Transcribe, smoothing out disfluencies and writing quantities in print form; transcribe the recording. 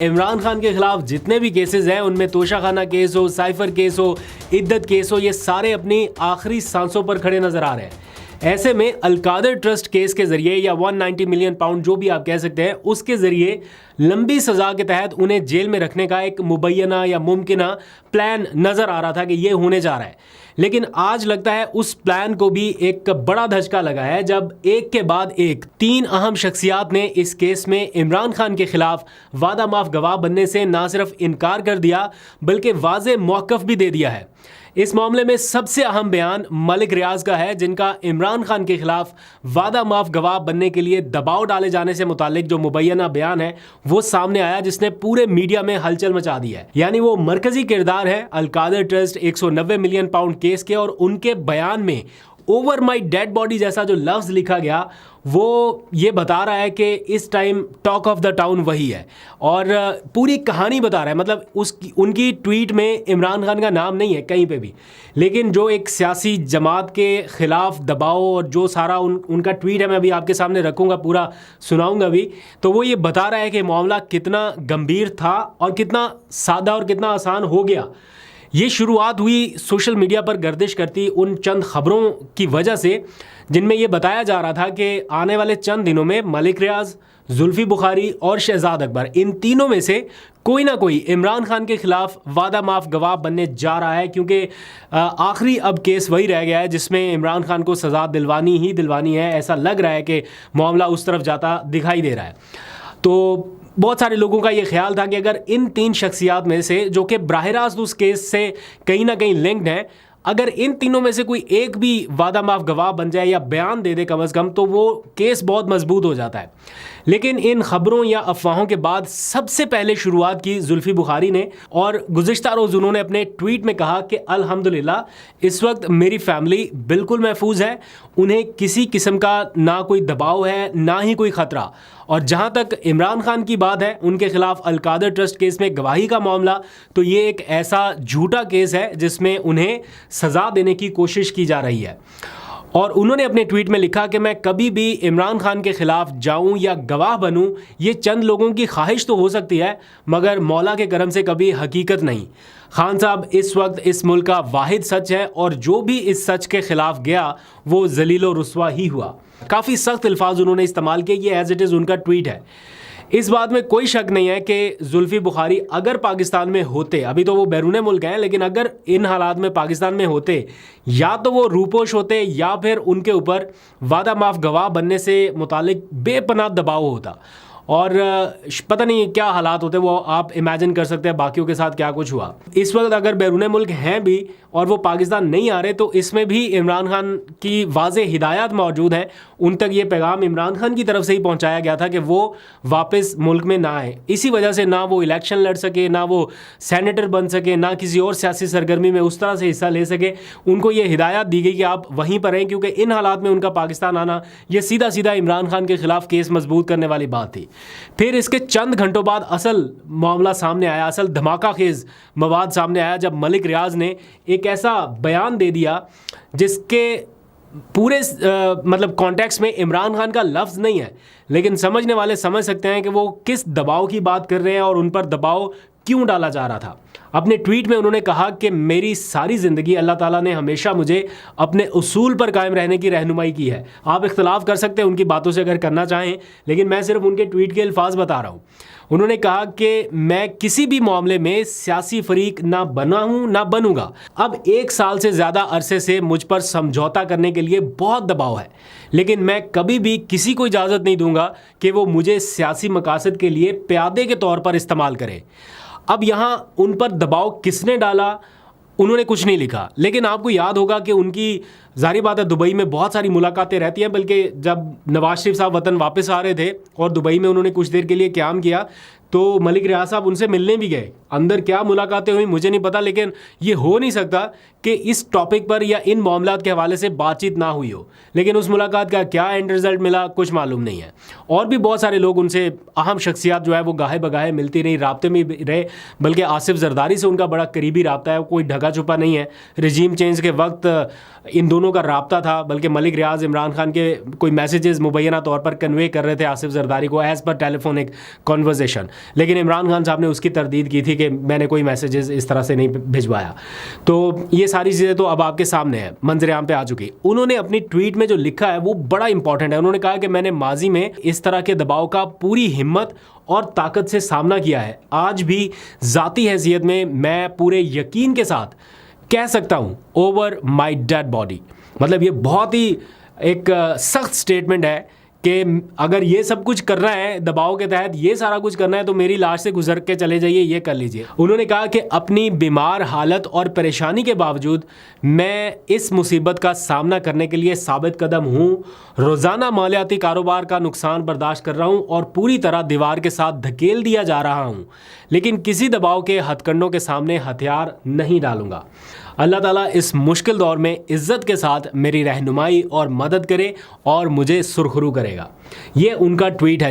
इमरान खान के खिलाफ जितने भी केसेस हैं उनमें तोशाखाना केस हो, साइफर केस हो, इद्दत केस हो, ये सारे अपनी आखिरी सांसों पर खड़े नजर आ रहे हैं। ऐसे में अलकादर ट्रस्ट केस के जरिए या 190 मिलियन पाउंड जो भी आप कह सकते हैं उसके जरिए लंबी सजा के तहत उन्हें जेल में रखने का एक मुबैना या मुमकिना प्लान नजर आ रहा था कि ये होने जा रहा है। लेकिन आज लगता है उस प्लान को भी एक बड़ा धचका लगा है जब एक के बाद एक 3 अहम शख्सियात ने इस केस में इमरान खान के खिलाफ वादा माफ गवाह बनने से ना सिर्फ इनकार कर दिया बल्कि वाज़े मौक़िफ़ भी दे दिया है। इस मामले में सबसे अहम बयान मलिक रियाज का है, जिनका इमरान खान के खिलाफ वादा माफ गवाह बनने के लिए दबाव डाले जाने से मुतालिक जो मुबैना बयान है वो सामने आया, जिसने पूरे मीडिया में हलचल मचा दी है। यानी वो मरकजी किरदार है Al-Qadir trust 190 million pound case के, और उनके बयान में ओवर माई डेड बॉडी जैसा जो लफ्ज़ लिखा गया वो ये बता रहा है कि इस time talk of the town वही है, और पूरी कहानी बता रहा है। मतलब उनकी ट्वीट में इमरान खान का नाम नहीं है कहीं पे भी, लेकिन जो एक सियासी जमात के ख़िलाफ़ दबाव और जो सारा उनका ट्वीट है मैं अभी आपके सामने रखूँगा, पूरा सुनाऊँगा भी, तो वो ये बता रहा है कि मामला कितना गंभीर था और कितना सादा और कितना आसान हो गया। ये शुरुआत हुई सोशल मीडिया पर गर्दिश करती उन चंद खबरों की वजह से जिनमें यह बताया जा रहा था कि आने वाले चंद दिनों में मलिक रियाज, जुल्फी बुखारी और शहजाद अकबर, इन तीनों में से कोई ना कोई इमरान खान के खिलाफ वादा माफ गवाह बनने जा रहा है, क्योंकि आखिरी अब केस वही रह गया है जिसमें इमरान खान को सज़ा दिलवानी है। ऐसा लग रहा है कि मामला उस तरफ जाता दिखाई दे रहा है। तो बहुत सारे लोगों का ये ख्याल था कि अगर इन 3 शख्सियात में से जो कि बराह रास्त उस केस से कहीं ना कहीं लिंक्ड हैं, अगर इन तीनों में से कोई एक भी वादा माफ गवाह बन जाए या बयान दे दे कम अज़ कम, तो वो केस बहुत मजबूत हो जाता है। लेकिन इन खबरों या अफवाहों के बाद सबसे पहले शुरुआत की जुल्फी बुखारी ने, और गुज़िश्ता रोज़ उन्होंने अपने ट्वीट में कहा कि अल्हम्दुलिल्लाह इस वक्त मेरी फैमिली बिल्कुल महफूज है, उन्हें किसी किस्म का ना कोई दबाव है ना ही कोई ख़तरा। और जहाँ तक इमरान खान की बात है, उनके खिलाफ अलकादर ट्रस्ट केस में गवाही का मामला, तो ये एक ऐसा झूठा केस है जिसमें उन्हें सज़ा देने की कोशिश की जा रही है। और उन्होंने अपने ट्वीट में लिखा कि मैं कभी भी इमरान खान के ख़िलाफ़ जाऊं या गवाह बनूं, ये चंद लोगों की ख्वाहिश तो हो सकती है मगर मौला के करम से कभी हकीकत नहीं। खान साहब इस वक्त इस मुल्क का वाहिद सच है, और जो भी इस सच के ख़िलाफ़ गया वो जलीलो रुस्वा ही हुआ। काफ़ी सख्त अल्फाज उन्होंने इस्तेमाल किए। ये एज इट इज़ उनका ट्वीट है। इस बात में कोई शक नहीं है कि जुल्फी बुखारी अगर पाकिस्तान में होते, अभी तो वो बैरून मुल्क हैं, लेकिन अगर इन हालात में पाकिस्तान में होते, या तो वो रूपोश होते या फिर उनके ऊपर वादा माफ गवाह बनने से मुतालिक बेपनाह दबाव होता, और पता नहीं क्या हालात होते वो आप इमेजिन कर सकते हैं बाकियों के साथ क्या कुछ हुआ। इस वक्त अगर बैरून मुल्क हैं भी और वो पाकिस्तान नहीं आ रहे, तो इसमें भी इमरान खान की वाज़े हिदायत मौजूद हैं। उन तक ये पैगाम इमरान खान की तरफ से ही पहुंचाया गया था कि वो वापस मुल्क में ना आए। इसी वजह से ना वो इलेक्शन लड़ सके, ना वो सेनेटर बन सके, ना किसी और सियासी सरगर्मी में उस तरह से हिस्सा ले सके। उनको ये हिदायत दी गई कि आप वहीं पर रहें, क्योंकि इन हालात में उनका पाकिस्तान आना ये सीधा सीधा इमरान खान के खिलाफ केस मजबूत करने वाली बात थी। फिर इसके चंद घंटों बाद असल मामला सामने आया, असल धमाका खेज मवाद सामने आया, जब मलिक रियाज ने एक ऐसा बयान दे दिया जिसके पूरे मतलब कॉन्टेक्स्ट में इमरान खान का लफ्ज़ नहीं है, लेकिन समझने वाले समझ सकते हैं कि वो किस दबाव की बात कर रहे हैं और उन पर दबाव क्यों डाला जा रहा था। अपने ट्वीट में उन्होंने कहा कि मेरी सारी ज़िंदगी अल्लाह ताला ने हमेशा मुझे अपने उसूल पर कायम रहने की रहनुमाई की है। आप इख्तलाफ कर सकते हैं उनकी बातों से अगर करना चाहें, लेकिन मैं सिर्फ उनके ट्वीट के अल्फाज बता रहा हूँ। उन्होंने कहा कि मैं किसी भी मामले में सियासी फरीक ना बना हूँ ना बनूंगा। अब 1 साल से ज़्यादा अरसे से मुझ पर समझौता करने के लिए बहुत दबाव है, लेकिन मैं कभी भी किसी को इजाज़त नहीं दूंगा कि वो मुझे सियासी मकासद के लिए प्यादे के तौर पर इस्तेमाल करे। अब यहाँ उन पर दबाव किसने डाला, उन्होंने कुछ नहीं लिखा, लेकिन आपको याद होगा कि उनकी ज़ाहिर बात है दुबई में बहुत सारी मुलाकातें रहती हैं, बल्कि जब नवाज शरीफ साहब वतन वापस आ रहे थे और दुबई में उन्होंने कुछ देर के लिए क़याम किया, तो मलिक रियाज साहब उनसे मिलने भी गए। अंदर क्या मुलाकातें हुई मुझे नहीं पता, लेकिन ये हो नहीं सकता कि इस टॉपिक पर या इन मामलात के हवाले से बातचीत ना हुई हो। लेकिन उस मुलाकात का क्या एंड रिज़ल्ट मिला कुछ मालूम नहीं है। और भी बहुत सारे लोग उनसे, अहम शख्सियात जो है वो गाहे बगाहे मिलती रही, राब्ते में रहे, बल्कि आसिफ जरदारी से उनका बड़ा करीबी राब्ता है, कोई ढका छुपा नहीं है। रजीम चेंज के वक्त इन दोनों का राब्ता था, बल्कि मलिक रियाज इमरान खान के कोई मैसेजेस मुबैना तौर पर कन्वे कर रहे थे आसिफ जरदारी को एज़ पर टेलीफोनिक कॉन्वर्जेशन। लेकिन इमरान खान साहब ने उसकी तरदीद की थी कि मैंने कोई मैसेजेस इस तरह से नहीं भिजवाया। तो ये सारी चीज़ें तो अब आपके सामने है, मंजर आम पे आ चुकी। उन्होंने अपनी ट्वीट में जो लिखा है वो बड़ा इंपॉर्टेंट है। उन्होंने कहा कि मैंने माजी में इस तरह के दबाव का पूरी हिम्मत और ताकत से सामना किया है। आज भी ज़ाती हैसियत में मैं पूरे यकीन के साथ कह सकता हूँ ओवर माई डेड बॉडी। मतलब ये बहुत ही एक सख्त स्टेटमेंट है कि अगर ये सब कुछ करना है, दबाव के तहत ये सारा कुछ करना है, तो मेरी लाश से गुजर के चले जाइए, ये कर लीजिए। उन्होंने कहा कि अपनी बीमार हालत और परेशानी के बावजूद मैं इस मुसीबत का सामना करने के लिए साबित कदम हूँ। रोज़ाना मालियाती कारोबार का नुकसान बर्दाश्त कर रहा हूँ और पूरी तरह दीवार के साथ धकेल दिया जा रहा हूँ, लेकिन किसी दबाव के हथकंडों के सामने हथियार नहीं डालूंगा। अल्लाह ताला इस मुश्किल दौर में इज़्ज़त के साथ मेरी रहनुमाई और मदद करे और मुझे सुरखरू करेगा। ये उनका ट्वीट है।